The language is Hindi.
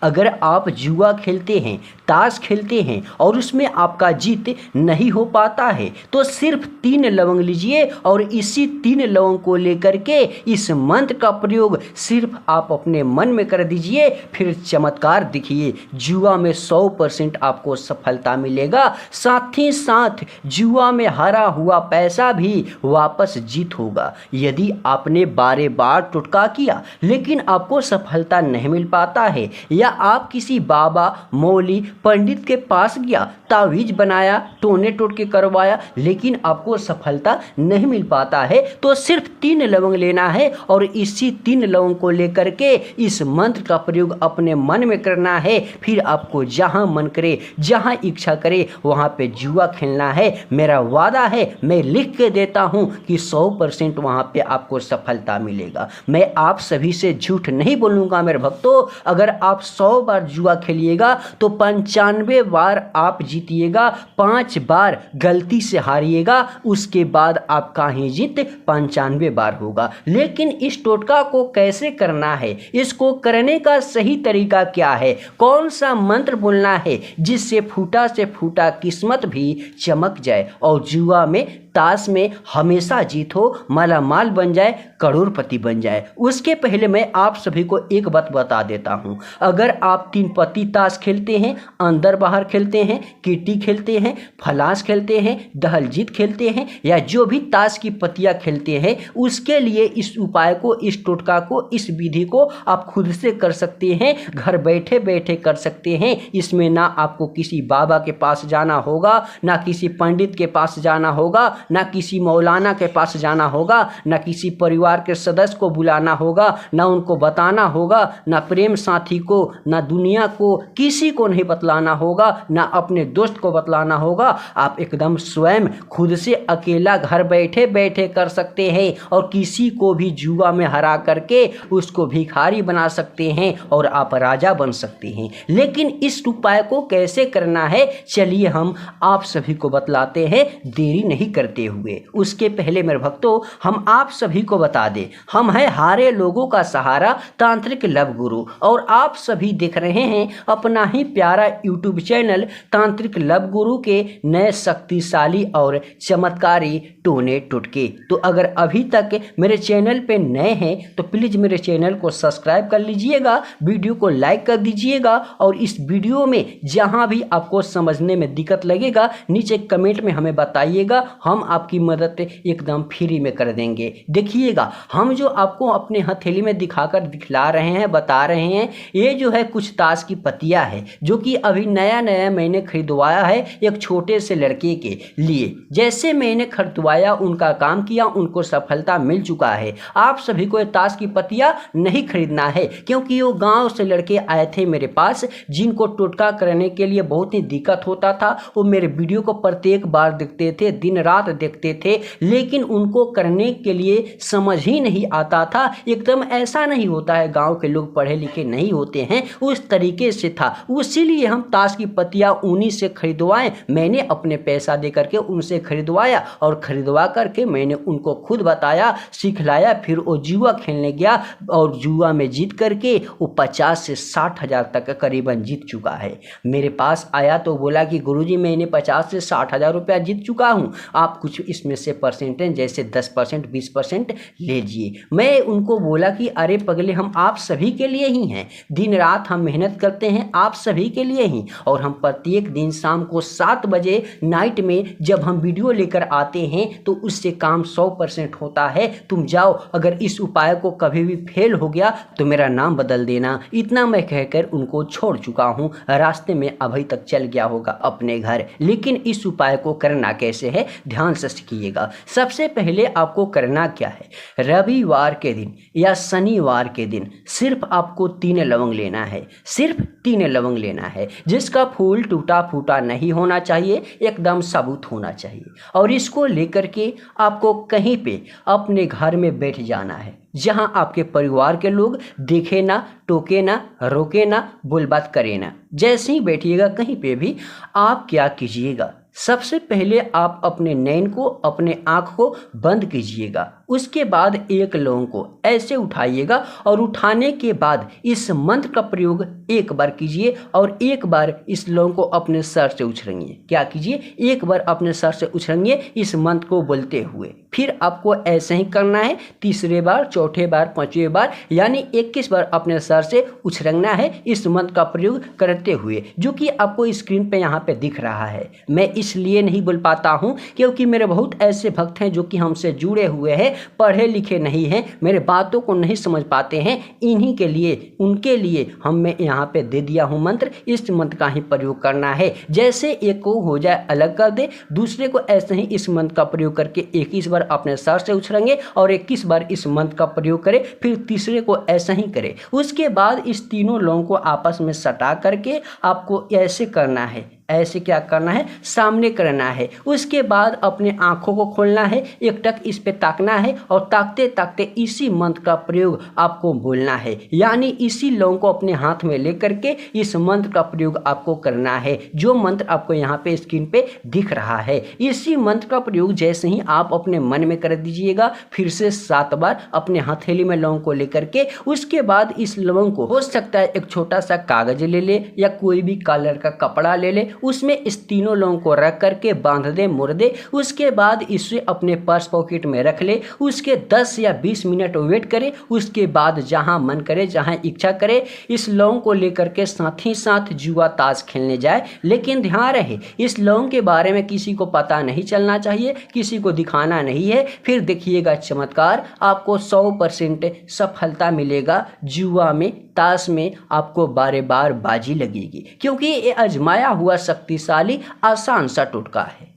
अगर आप जुआ खेलते हैं, ताश खेलते हैं और उसमें आपका जीत नहीं हो पाता है तो सिर्फ 3 लवंग लीजिए और इसी 3 लवंग को लेकर के इस मंत्र का प्रयोग सिर्फ आप अपने मन में कर दीजिए, फिर चमत्कार दिखिए। जुआ में 100% आपको सफलता मिलेगा, साथ ही साथ जुआ में हारा हुआ पैसा भी वापस जीत होगा। यदि आपने बारे बार टोटका किया लेकिन आपको सफलता नहीं मिल पाता है, या आप किसी बाबा, मौली, पंडित के पास गया, तावीज बनाया, टोने टोटके करवाया लेकिन आपको सफलता नहीं मिल पाता है, तो सिर्फ 3 लवंग लेना है और इसी 3 लवंग को लेकर के इस मंत्र का प्रयोग अपने मन में करना है। फिर आपको जहां मन करे, जहां इच्छा करे वहां पे जुआ खेलना है। मेरा वादा है, मैं लिख के देता हूं कि 100% वहां पे आपको सफलता मिलेगा। मैं आप सभी से झूठ नहीं बोलूंगा मेरे भक्तों। अगर आप 100 बार जुआ खेलिएगा तो 95 बार आप जीतिएगा, 5 बार गलती से हारिएगा, उसके बाद आपका ही जीत 95 बार होगा। लेकिन इस टोटका को कैसे करना है, इसको करने का सही तरीका क्या है, कौन सा मंत्र बोलना है जिससे फूटा से फूटा किस्मत भी चमक जाए और जुआ में, ताश में हमेशा जीत हो, मालामाल बन जाए, करोड़पति बन जाए। उसके पहले मैं आप सभी को एक बात बता देता हूं। अगर आप 3 पत्ती ताश खेलते हैं, अंदर बाहर खेलते हैं, कीटी खेलते हैं, फलास खेलते हैं, दहलजीत खेलते हैं या जो भी ताश की पत्तियां खेलते हैं, उसके लिए इस उपाय को, इस टोटका को, इस विधि को आप खुद से कर सकते हैं, घर बैठे बैठे कर सकते हैं। इसमें ना आपको किसी बाबा के पास जाना होगा, ना किसी पंडित के पास जाना होगा, ना किसी मौलाना के पास जाना होगा, ना किसी परिवार के सदस्य को बुलाना होगा, ना उनको बताना होगा, ना प्रेम साथी को, ना दुनिया को, किसी को नहीं बतलाना होगा, ना अपने दोस्त को बतलाना होगा। आप एकदम स्वयं खुद से अकेला घर बैठे बैठे कर सकते हैं और किसी को भी जुआ में हरा करके उसको भिखारी बना सकते हैं और आप राजा बन सकते हैं। लेकिन इस उपाय को कैसे करना है, चलिए हम आप सभी को बतलाते हैं, देरी नहीं करते हुए। उसके पहले मेरे भक्तों, हम आप सभी को बता दें, हम हैं हारे लोगों का सहारा तांत्रिक लव गुरु और आप सभी देख रहे हैं अपना ही प्यारा यूट्यूब चैनल तांत्रिक लव गुरु के नए शक्तिशाली और चमत्कारी टोने टोटके। तो अगर अभी तक मेरे चैनल पे नए हैं तो प्लीज़ मेरे चैनल को सब्सक्राइब कर लीजिएगा, वीडियो को लाइक कर दीजिएगा और इस वीडियो में जहां भी आपको समझने में दिक्कत लगेगा नीचे कमेंट में हमें बताइएगा, हम आपकी मदद एकदम फ्री में कर देंगे। देखिएगा, हम जो आपको अपने हथेली में दिखाकर दिखला रहे हैं, बता रहे हैं, ये जो है कुछ ताश की पत्तियां है जो कि अभी नया नया मैंने खरीदवाया है एक छोटे से लड़के के लिए। जैसे मैंने खरीदवाया, उनका काम किया, उनको सफलता मिल चुका है। आप सभी को ये ताश की पत्तियां नहीं खरीदना है क्योंकि वो गांव से लड़के आए थे मेरे पास जिनको टोटका करने के लिए बहुत ही दिक्कत होता था। वो मेरे वीडियो को प्रत्येक बार देखते थे, दिन रात देखते थे, लेकिन उनको करने के लिए समझ ही नहीं आता था। एकदम ऐसा नहीं होता है, गांव के लोग पढ़े लिखे नहीं होते हैं, उस तरीके से था। उसीलिए हम ताश की पत्तियां उन्हीं से खरीदवाए, मैंने अपने पैसा दे करके उनसे खरीदवाया और खरीदवा करके मैंने उनको खुद बताया, सिखलाया। फिर वो जुआ खेलने गया और जुआ में जीत करके वो 50 से 60 हज़ार तक करीबन जीत चुका है। मेरे पास आया तो बोला कि गुरुजी मैंने 50 से 60 हज़ार रुपया जीत चुका हूँ, आप कुछ इसमें से परसेंटेज जैसे 10%, 20% लीजिए। मैं उनको बोला कि अरे पगले, हम आप सभी के लिए ही हैं, दिन रात हम मेहनत करते हैं आप सभी के लिए ही, और हम प्रत्येक दिन शाम को 7 बजे नाइट में जब हम वीडियो लेकर आते हैं तो उससे काम 100% होता है। तुम जाओ, अगर इस उपाय को कभी भी फेल हो गया तो मेरा नाम बदल देना। इतना मैं कहकर उनको छोड़ चुका हूँ, रास्ते में अभी तक चल गया होगा अपने घर। लेकिन इस उपाय को करना कैसे है, ध्यान से सीखिएगा। सबसे पहले आपको करना क्या है, रविवार के दिन या शनिवार के दिन सिर्फ आपको 3 लवंग लेना है, सिर्फ 3 लवंग लेना है, जिसका फूल टूटा फूटा नहीं होना चाहिए, एकदम साबुत होना चाहिए। और इसको लेकर के आपको कहीं पे अपने घर में बैठ जाना है जहां आपके परिवार के लोग देखे ना, टोके ना, रोके ना, बोल बात करे ना। जैसे ही बैठिएगा कहीं पे भी, आप क्या कीजिएगा, सबसे पहले आप अपने नैन को, अपने आँख को बंद कीजिएगा। उसके बाद एक लौंग को ऐसे उठाइएगा और उठाने के बाद इस मंत्र का प्रयोग एक बार कीजिए और एक बार इस लौंग को अपने सर से उछलेंगे। क्या कीजिए? एक बार अपने सर से उछलेंगे इस मंत्र को बोलते हुए। फिर आपको ऐसे ही करना है तीसरे बार, चौथे बार, पांचवें बार, यानी 21 बार अपने सर से उछलना है इस मंत्र का प्रयोग करते हुए, जो कि आपको स्क्रीन पे यहाँ पे दिख रहा है। मैं इसलिए नहीं बोल पाता हूँ क्योंकि मेरे बहुत ऐसे भक्त हैं जो कि हमसे जुड़े हुए हैं, पढ़े लिखे नहीं हैं, मेरे बातों को नहीं समझ पाते हैं। इन्हीं के लिए, उनके लिए मैं यहाँ पे दे दिया हूँ मंत्र। इस मंत्र का ही प्रयोग करना है। जैसे एक को हो जाए अलग कर दे, दूसरे को ऐसे ही इस मंत्र का प्रयोग करके 21 बार अपने सर से उछलेंगे और 21 बार इस मंत्र का प्रयोग करें। फिर तीसरे को ऐसा ही करें। उसके बाद इस तीनों लौंग को आपस में सटा करके आपको ऐसे करना है। ऐसे क्या करना है? सामने करना है। उसके बाद अपने आंखों को खोलना है, एकटक इस पे ताकना है और ताकते ताकते इसी मंत्र का प्रयोग आपको बोलना है। यानी इसी लौंग को अपने हाथ में लेकर के इस मंत्र का प्रयोग आपको करना है, जो मंत्र आपको यहाँ पे स्क्रीन पे दिख रहा है। इसी मंत्र का प्रयोग जैसे ही आप अपने मन में कर दीजिएगा, फिर से 7 बार अपने हथेली में लौंग को लेकर के, उसके बाद इस लौंग को हो सकता है एक छोटा सा कागज ले ले या कोई भी कलर का कपड़ा ले ले, उसमें इस तीनों लौंग को रख करके बांध दे, मुड़ दे। उसके बाद इसे अपने पर्स पॉकेट में रख ले। उसके 10 या 20 मिनट वेट करे। उसके बाद जहां मन करे, जहां इच्छा करे, इस लौंग को लेकर के साथ ही साथ जुआ ताश खेलने जाए। लेकिन ध्यान रहे, इस लौंग के बारे में किसी को पता नहीं चलना चाहिए, किसी को दिखाना नहीं है। फिर देखिएगा चमत्कार, आपको 100% सफलता मिलेगा। जुआ में, ताश में आपको बारे बार बाजी लगेगी, क्योंकि ये आजमाया हुआ शक्तिशाली आसान सा टोटका है।